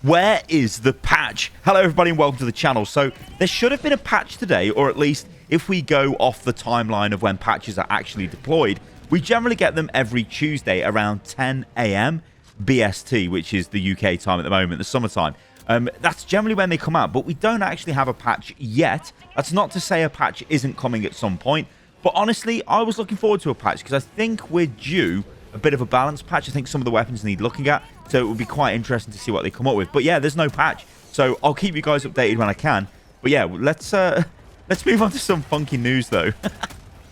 Where is the patch? Hello everybody and welcome to the channel. So there should have been a patch today, or at least if we go off the timeline of when patches are actually deployed, we generally get them every Tuesday around 10 a.m. BST, which is the UK time at the moment, the summertime. That's generally when they come out, but we don't actually have a patch yet. That's not to say a patch isn't coming at some point, but honestly, I was looking forward to a patch because I think we're due a bit of a balance patch. I think some of the weapons need looking at, so it would be quite interesting to see what they come up with. But yeah, there's no patch, so I'll keep you guys updated when I can. But yeah, let's move on to some funky news though.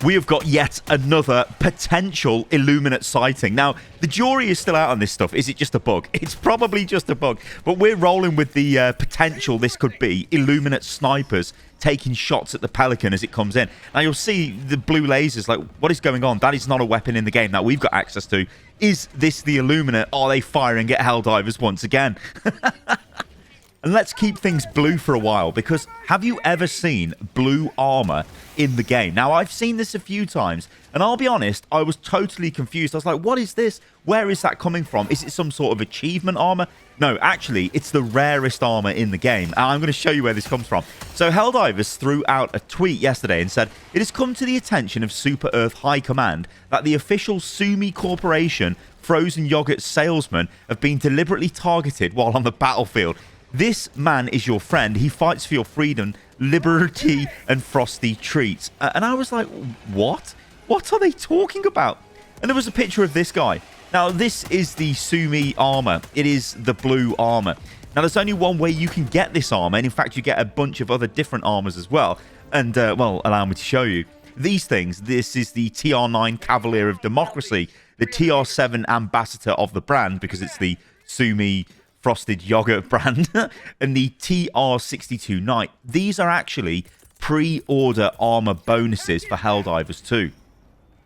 We have got yet another potential Illuminate sighting. Now, the jury is still out on this stuff. Is it just a bug? It's probably just a bug. But we're rolling with the potential this could be Illuminate snipers taking shots at the Pelican as it comes in. Now, you'll see the blue lasers. Like, what is going on? That is not a weapon in the game that we've got access to. Is this the Illuminate? Are they firing at Helldivers once again? And let's keep things blue for a while, because have you ever seen blue armor in the game? Now, I've seen this a few times, and I'll be honest, I was totally confused. I was like, what is this? Where is that coming from? Is it some sort of achievement armor? No, actually, it's the rarest armor in the game, and I'm going to show you where this comes from. So Helldivers threw out a tweet yesterday and said, it has come to the attention of Super Earth High Command that the official Sumi Corporation frozen yogurt salesmen have been deliberately targeted while on the battlefield. This man is your friend. He fights for your freedom, liberty, and frosty treats. And I was like, what? What are they talking about? And there was a picture of this guy. Now, this is the Sumi armor. It is the blue armor. Now, there's only one way you can get this armor. And in fact, you get a bunch of other different armors as well. And, well, allow me to show you. These things, this is the TR9 Cavalier of Democracy, the TR7 Ambassador of the brand, because it's the Sumi frosted yogurt brand, and the TR62 Knight. These are actually pre-order armor bonuses for Helldivers 2.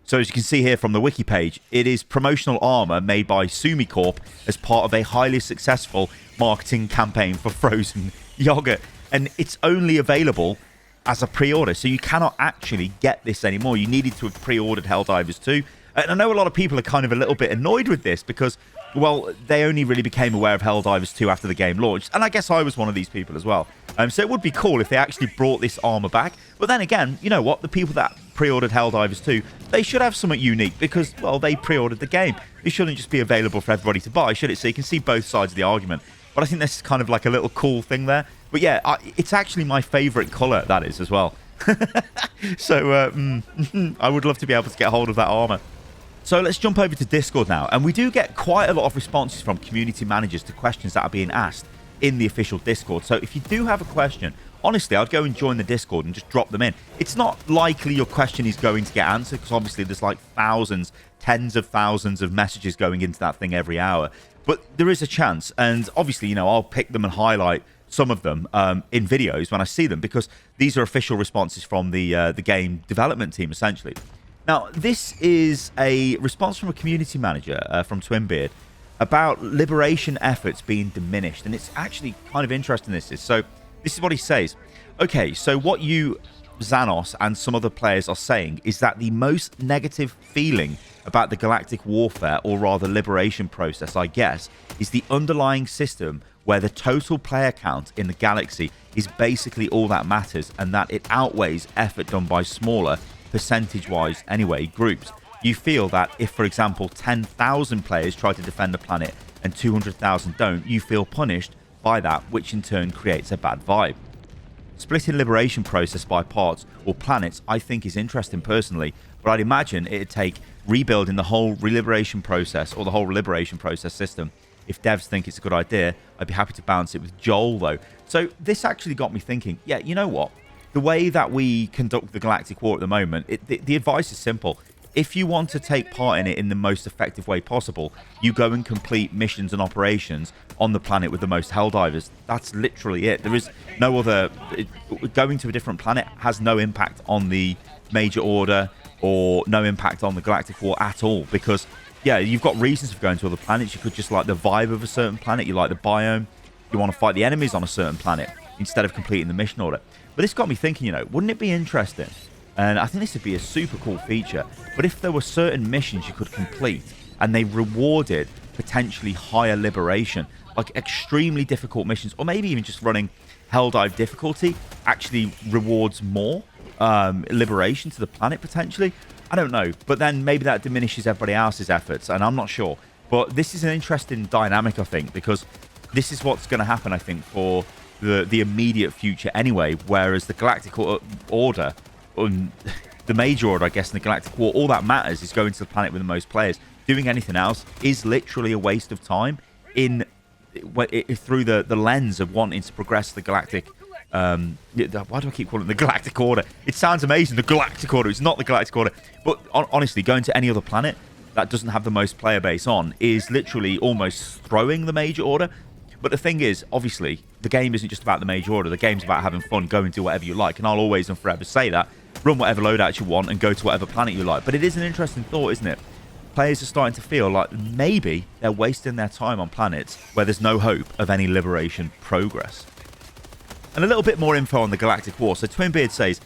So as you can see here from the wiki page, it is promotional armor made by Sumi Corp as part of a highly successful marketing campaign for frozen yogurt, and it's only available as a pre-order, so you cannot actually get this anymore. You needed to have pre-ordered Helldivers 2. And I know a lot of people are kind of a little bit annoyed with this because, well, they only really became aware of Helldivers 2 after the game launched. And I guess I was one of these people as well. So it would be cool if they actually brought this armor back. But then again, you know what? The people that pre-ordered Helldivers 2, they should have something unique because, well, they pre-ordered the game. It shouldn't just be available for everybody to buy, should it? So you can see both sides of the argument. But I think this is kind of like a little cool thing there. But yeah, it's actually my favorite color, that is, as well. So I would love to be able to get hold of that armor. So let's jump over to Discord now, and we do get quite a lot of responses from community managers to questions that are being asked in the official Discord. So if you do have a question, honestly, I'd go and join the Discord and just drop them in. It's not likely your question is going to get answered because obviously there's like thousands, tens of thousands of messages going into that thing every hour. But there is a chance, and obviously, you know, I'll pick them and highlight some of them in videos when I see them because these are official responses from the game development team, essentially. Now, this is a response from a community manager from Twinbeard about liberation efforts being diminished. And it's actually kind of interesting, this is. So this is what he says. Okay, so what you, Xanos, and some other players are saying is that the most negative feeling about the galactic warfare, or rather liberation process, I guess, is the underlying system where the total player count in the galaxy is basically all that matters, and that it outweighs effort done by smaller, percentage-wise anyway, groups. You feel that if, for example, 10,000 players try to defend a planet and 200,000 don't, you feel punished by that, which in turn creates a bad vibe. Splitting liberation process by parts or planets I think is interesting personally, but I'd imagine it'd take rebuilding the whole liberation process or the whole liberation process system. If devs think it's a good idea, I'd be happy to balance it with Joel though. So this actually got me thinking, yeah, you know what? The way that we conduct the Galactic War at the moment, the advice is simple. If you want to take part in it in the most effective way possible, you go and complete missions and operations on the planet with the most Helldivers. That's literally it. There is no other... Going to a different planet has no impact on the Major Order or no impact on the Galactic War at all because, yeah, you've got reasons for going to other planets. You could just like the vibe of a certain planet. You like the biome. You want to fight the enemies on a certain planet instead of completing the mission order. But this got me thinking, you know, wouldn't it be interesting? And I think this would be a super cool feature. But if there were certain missions you could complete and they rewarded potentially higher liberation, like extremely difficult missions, or maybe even just running Helldive difficulty actually rewards more liberation to the planet potentially. I don't know, but then maybe that diminishes everybody else's efforts, and I'm not sure. But this is an interesting dynamic, I think, because this is what's going to happen, I think, for the immediate future anyway, whereas the Galactic Order, the Major Order, I guess, and the Galactic War, all that matters is going to the planet with the most players. Doing anything else is literally a waste of time through the lens of wanting to progress the Galactic. Why do I keep calling it the Galactic Order? It sounds amazing, the Galactic Order. It's not the Galactic Order. But honestly, going to any other planet that doesn't have the most player base on is literally almost throwing the Major Order. But the thing is, obviously, the game isn't just about the Major Order. The game's about having fun, go and do whatever you like. And I'll always and forever say that. Run whatever loadout you want and go to whatever planet you like. But it is an interesting thought, isn't it? Players are starting to feel like maybe they're wasting their time on planets where there's no hope of any liberation progress. And a little bit more info on the Galactic War. So Twinbeard says,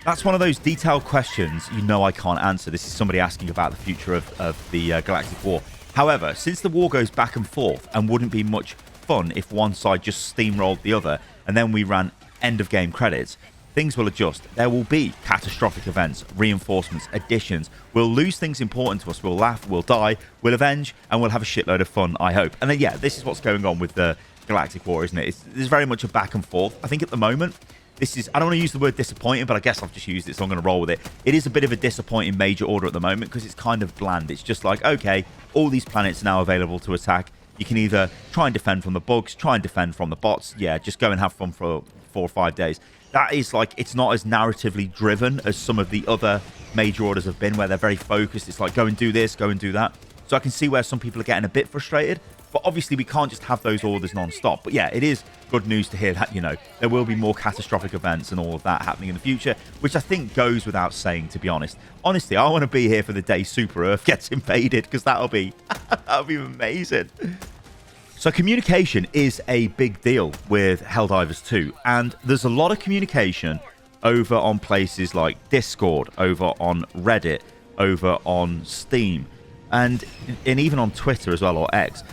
that's one of those detailed questions you know I can't answer. This is somebody asking about the future of the Galactic War. However, since the war goes back and forth and wouldn't be much fun if one side just steamrolled the other and then we ran end of game credits, things will adjust. There will be catastrophic events, reinforcements, additions. We'll lose things important to us. We'll laugh, we'll die, we'll avenge, and we'll have a shitload of fun, I hope. And then, yeah, this is what's going on with the Galactic War, isn't it? There's very much a back and forth. I think at the moment, this is, I don't want to use the word disappointing, but I guess I've just used it, so I'm going to roll with it. It is a bit of a disappointing Major Order at the moment because it's kind of bland. It's just like, okay, all these planets are now available to attack. You can either try and defend from the bugs, try and defend from the bots. Yeah, just go and have fun for 4 or 5 days. That is like, it's not as narratively driven as some of the other Major Orders have been, where they're very focused. It's like, go and do this, go and do that. So I can see where some people are getting a bit frustrated. But obviously, we can't just have those orders non-stop. But yeah, it is good news to hear that, you know, there will be more catastrophic events and all of that happening in the future, which I think goes without saying, to be honest. Honestly, I want to be here for the day Super Earth gets invaded, because that'll be amazing. So communication is a big deal with Helldivers 2, and there's a lot of communication over on places like Discord, over on Reddit, over on Steam, and even on Twitter as well, or X,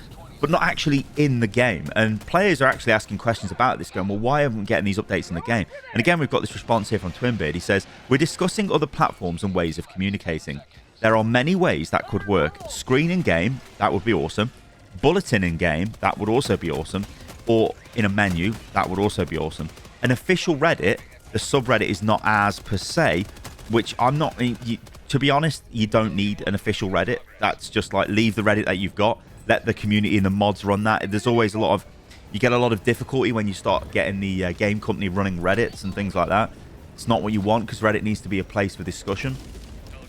but not actually in the game. And players are actually asking questions about this, going, well, why aren't we getting these updates in the game? And again, we've got this response here from Twinbeard. He says, we're discussing other platforms and ways of communicating. There are many ways that could work. Screen in game, that would be awesome. Bulletin in game, that would also be awesome. Or in a menu, that would also be awesome. An official Reddit, the subreddit is not as per se, which I'm not, to be honest, you don't need an official Reddit. That's just like, leave the Reddit that you've got, let the community and the mods run that. There's always you get a lot of difficulty when you start getting the game company running Reddits and things like that. It's not what you want, because Reddit needs to be a place for discussion,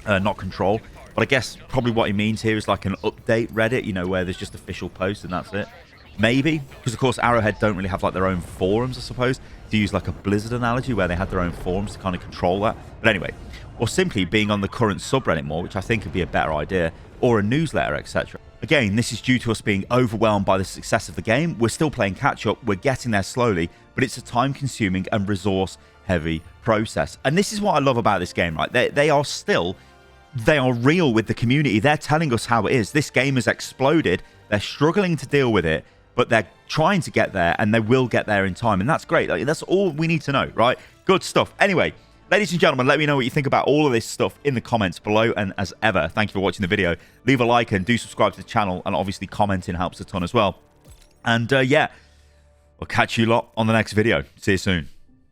not control. But I guess probably what he means here is like an update Reddit, you know, where there's just official posts and that's it. Maybe, because of course Arrowhead don't really have like their own forums, I suppose, to use like a Blizzard analogy where they had their own forums to kind of control that. But anyway, or simply being on the current subreddit more, which I think would be a better idea, or a newsletter, etc. Again, this is due to us being overwhelmed by the success of the game. We're still playing catch-up, we're getting there slowly, but it's a time-consuming and resource-heavy process. And this is what I love about this game, right? They are real with the community. They're telling us how it is. This game has exploded. They're struggling to deal with it, but they're trying to get there, and they will get there in time. And that's great. Like, that's all we need to know, right? Good stuff. Anyway, ladies and gentlemen, let me know what you think about all of this stuff in the comments below. And as ever, thank you for watching the video. Leave a like and do subscribe to the channel. And obviously commenting helps a ton as well. And yeah, we'll catch you lot on the next video. See you soon.